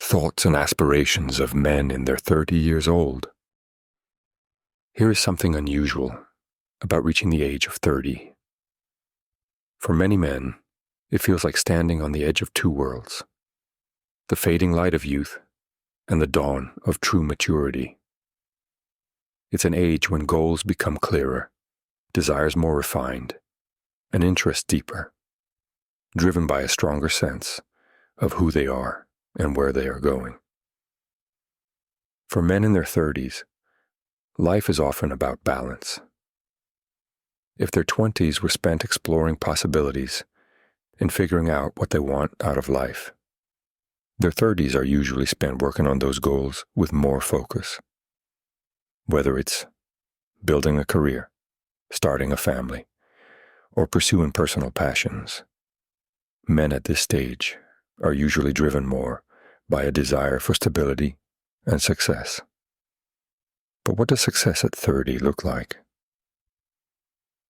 thoughts and aspirations of men in their 30 years old. Here is something unusual about reaching the age of 30. For many men, it feels like standing on the edge of two worlds, the fading light of youth and the dawn of true maturity. It's an age when goals become clearer, desires more refined, and interests deeper, driven by a stronger sense of who they are and where they are going. For men in their 30s, life is often about balance. If their 20s were spent exploring possibilities and figuring out what they want out of life, their 30s are usually spent working on those goals with more focus. Whether it's building a career, starting a family, or pursuing personal passions, men at this stage are usually driven more by a desire for stability and success. But what does success at 30 look like?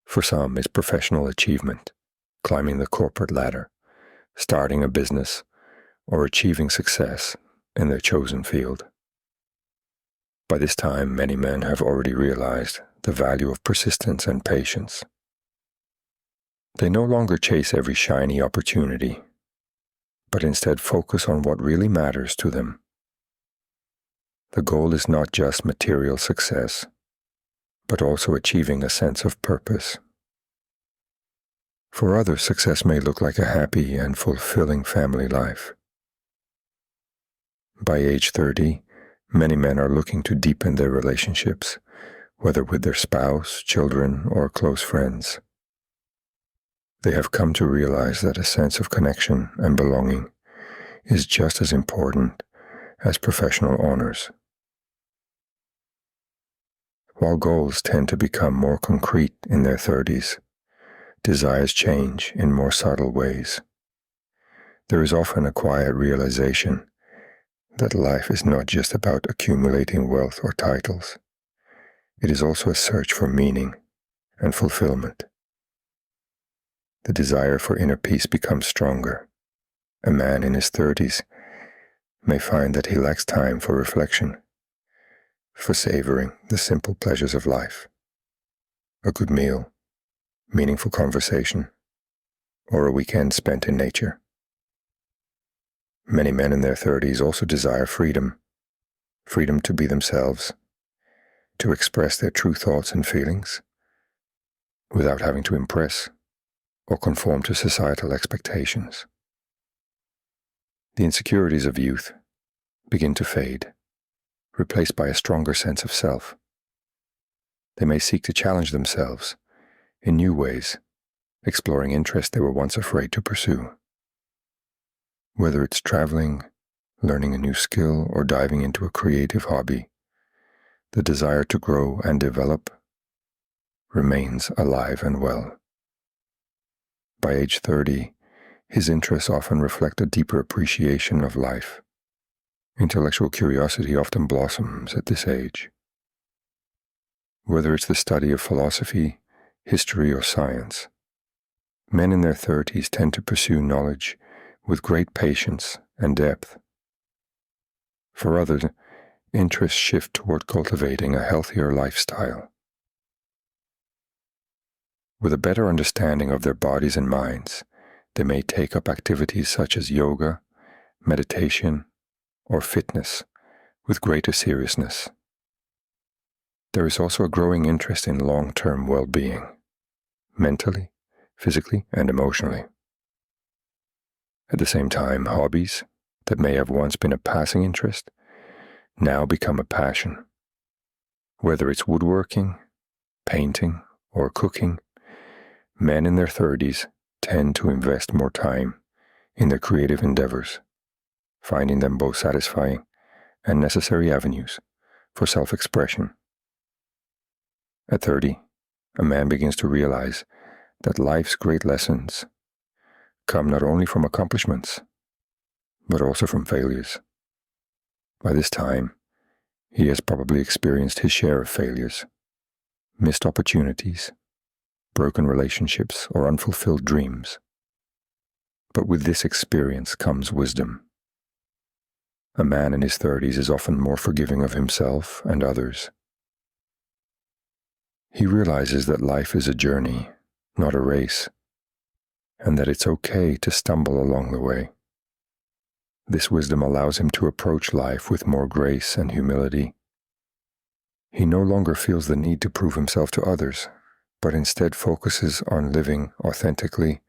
For some, it's professional achievement, climbing the corporate ladder, starting a business, or achieving success in their chosen field. By this time, many men have already realized the value of persistence and patience. They no longer chase every shiny opportunity, but instead focus on what really matters to them. The goal is not just material success, but also achieving a sense of purpose. For others, success may look like a happy and fulfilling family life. By age 30, many men are looking to deepen their relationships, whether with their spouse, children, or close friends. They have come to realize that a sense of connection and belonging is just as important as professional honors. While goals tend to become more concrete in their 30s, desires change in more subtle ways. There is often a quiet realization that life is not just about accumulating wealth or titles. It is also a search for meaning and fulfillment. The desire for inner peace becomes stronger. A man in his 30s may find that he lacks time for reflection, for savoring the simple pleasures of life, a good meal, meaningful conversation, or a weekend spent in nature. Many men in their 30s also desire freedom to be themselves, to express their true thoughts and feelings, without having to impress or conform to societal expectations. The insecurities of youth begin to fade, replaced by a stronger sense of self. They may seek to challenge themselves in new ways, exploring interests they were once afraid to pursue. Whether it's traveling, learning a new skill, or diving into a creative hobby, the desire to grow and develop remains alive and well. By age 30, his interests often reflect a deeper appreciation of life. Intellectual curiosity often blossoms at this age. Whether it's the study of philosophy, history, or science, men in their 30s tend to pursue knowledge with great patience and depth. For others, interests shift toward cultivating a healthier lifestyle. With a better understanding of their bodies and minds, they may take up activities such as yoga, meditation, or fitness with greater seriousness. There is also a growing interest in long-term well-being, mentally, physically, and emotionally. At the same time, hobbies that may have once been a passing interest now become a passion. Whether it's woodworking, painting, or cooking, men in their 30s tend to invest more time in their creative endeavors, finding them both satisfying and necessary avenues for self-expression. At 30, a man begins to realize that life's great lessons come not only from accomplishments, but also from failures. By this time, he has probably experienced his share of failures, missed opportunities, broken relationships, or unfulfilled dreams. But with this experience comes wisdom. a man in his 30s is often more forgiving of himself and others. He realizes that life is a journey, not a race, and that it's okay to stumble along the way. This wisdom allows him to approach life with more grace and humility. He no longer feels the need to prove himself to others, but instead focuses on living authentically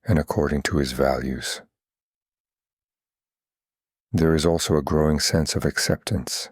and according to his values. There is also a growing sense of acceptance.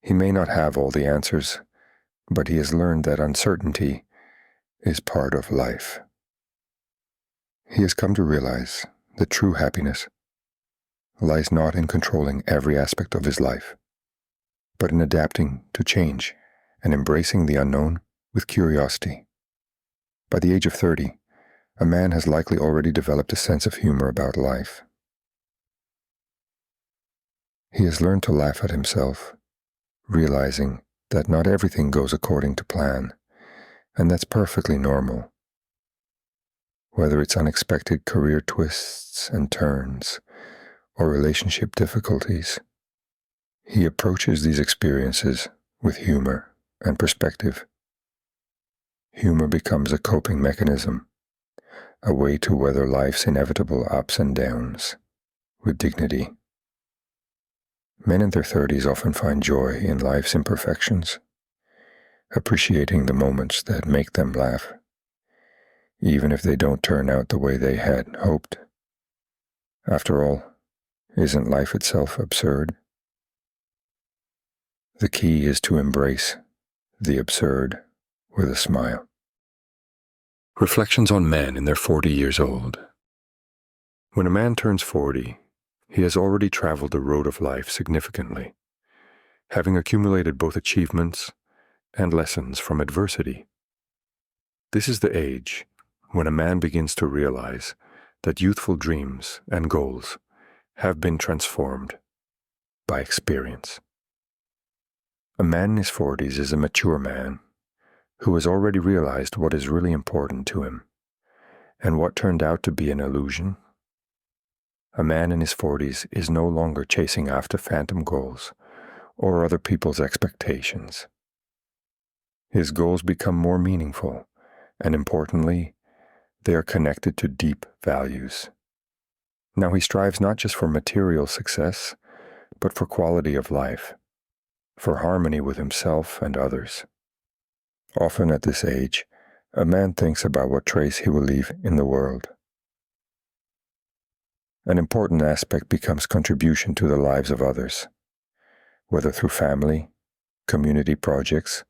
He may not have all the answers, but he has learned that uncertainty is part of life. He has come to realize that true happiness lies not in controlling every aspect of his life, but in adapting to change and embracing the unknown with curiosity. By the age of 30, a man has likely already developed a sense of humor about life. He has learned to laugh at himself, realizing that not everything goes according to plan, and that's perfectly normal. Whether it's unexpected career twists and turns, or relationship difficulties, he approaches these experiences with humor and perspective. Humor becomes a coping mechanism, a way to weather life's inevitable ups and downs with dignity. Men in their 30s often find joy in life's imperfections, appreciating the moments that make them laugh, even if they don't turn out the way they had hoped. After all, isn't life itself absurd? The key is to embrace the absurd with a smile. Reflections on men in their 40 years old. When a man turns 40, he has already traveled the road of life significantly, having accumulated both achievements and lessons from adversity. This is the age when a man begins to realize that youthful dreams and goals have been transformed by experience. A man in his 40s is a mature man who has already realized what is really important to him and what turned out to be an illusion. A man in his 40s is no longer chasing after phantom goals or other people's expectations. His goals become more meaningful, and importantly, they are connected to deep values. Now he strives not just for material success, but for quality of life, for harmony with himself and others. Often at this age, a man thinks about what trace he will leave in the world. An important aspect becomes contribution to the lives of others, whether through family, community projects,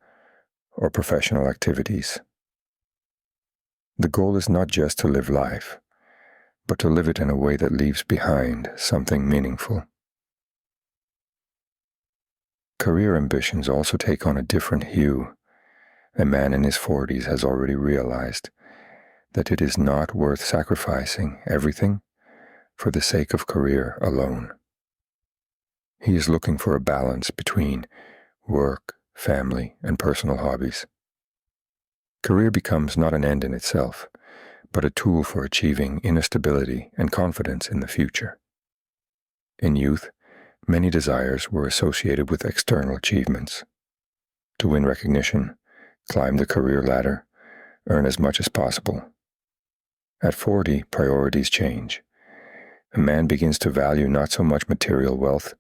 or professional activities. The goal is not just to live life, but to live it in a way that leaves behind something meaningful. Career ambitions also take on a different hue. A man in his 40s has already realized that it is not worth sacrificing everything for the sake of career alone. He is looking for a balance between work, family, and personal hobbies. Career becomes not an end in itself, but a tool for achieving inner stability and confidence in the future. In youth, many desires were associated with external achievements. To win recognition, climb the career ladder, earn as much as possible. At 40, priorities change. A man begins to value not so much material wealth,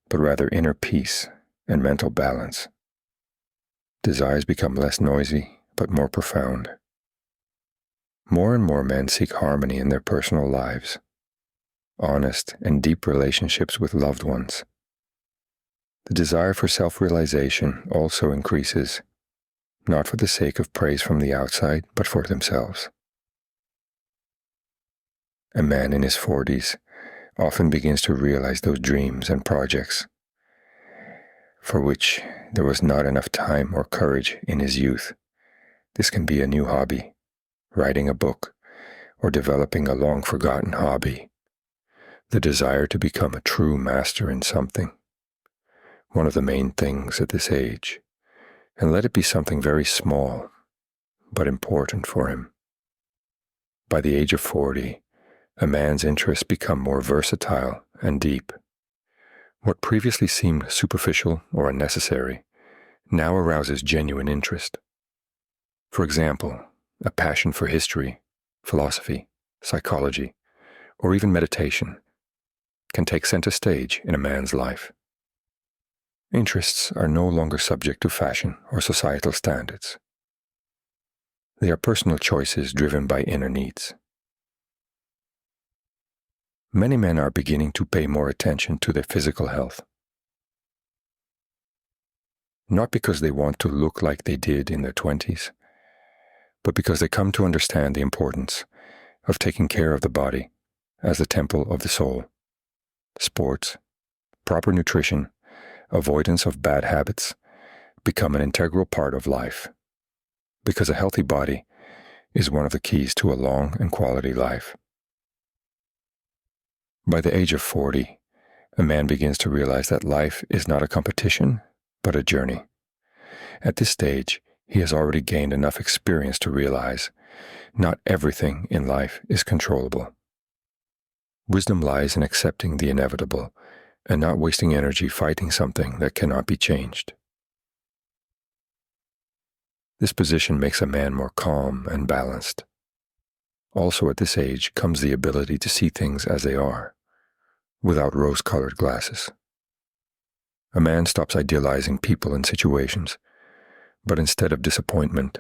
but rather inner peace and mental balance. Desires become less noisy, but more profound. More and more men seek harmony in their personal lives, honest and deep relationships with loved ones. The desire for self-realization also increases, not for the sake of praise from the outside, but for themselves. A man in his 40s often begins to realize those dreams and projects for which there was not enough time or courage in his youth. This can be a new hobby, writing a book, or developing a long-forgotten hobby. The desire to become a true master in something, one of the main things at this age, and let it be something very small, but important for him. By the age of 40, a man's interests become more versatile and deep. What previously seemed superficial or unnecessary now arouses genuine interest. For example, a passion for history, philosophy, psychology, or even meditation can take center stage in a man's life. Interests are no longer subject to fashion or societal standards. They are personal choices driven by inner needs. Many men are beginning to pay more attention to their physical health. Not because they want to look like they did in their 20s, but because they come to understand the importance of taking care of the body as the temple of the soul. Sports, proper nutrition, avoidance of bad habits become an integral part of life, because a healthy body is one of the keys to a long and quality life. By the age of 40, a man begins to realize that life is not a competition, but a journey. At this stage, he has already gained enough experience to realize not everything in life is controllable. Wisdom lies in accepting the inevitable and not wasting energy fighting something that cannot be changed. This position makes a man more calm and balanced. Also at this age comes the ability to see things as they are, without rose-colored glasses. A man stops idealizing people and situations, but instead of disappointment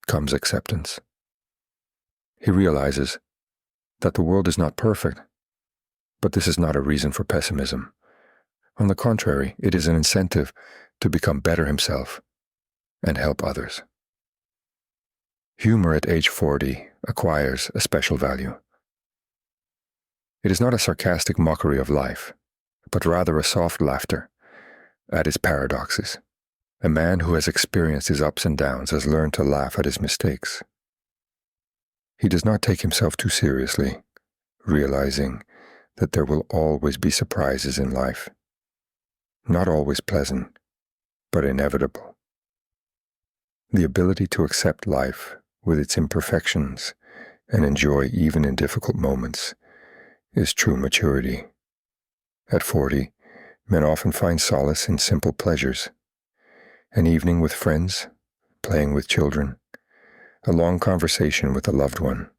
comes acceptance. He realizes that the world is not perfect, but this is not a reason for pessimism. On the contrary, it is an incentive to become better himself and help others. Humor at age 40 acquires a special value. It is not a sarcastic mockery of life, but rather a soft laughter at its paradoxes. A man who has experienced his ups and downs has learned to laugh at his mistakes. He does not take himself too seriously, realizing that there will always be surprises in life. Not always pleasant, but inevitable. The ability to accept life with its imperfections and enjoy even in difficult moments is true maturity. At 40, men often find solace in simple pleasures: an evening with friends, playing with children, a long conversation with a loved one.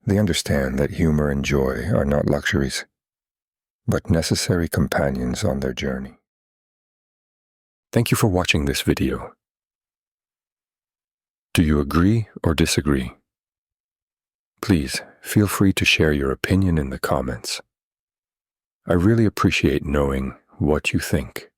They understand that humor and joy are not luxuries, but necessary companions on their journey. Thank you for watching this video. Do you agree or disagree? Please feel free to share your opinion in the comments. I really appreciate knowing what you think.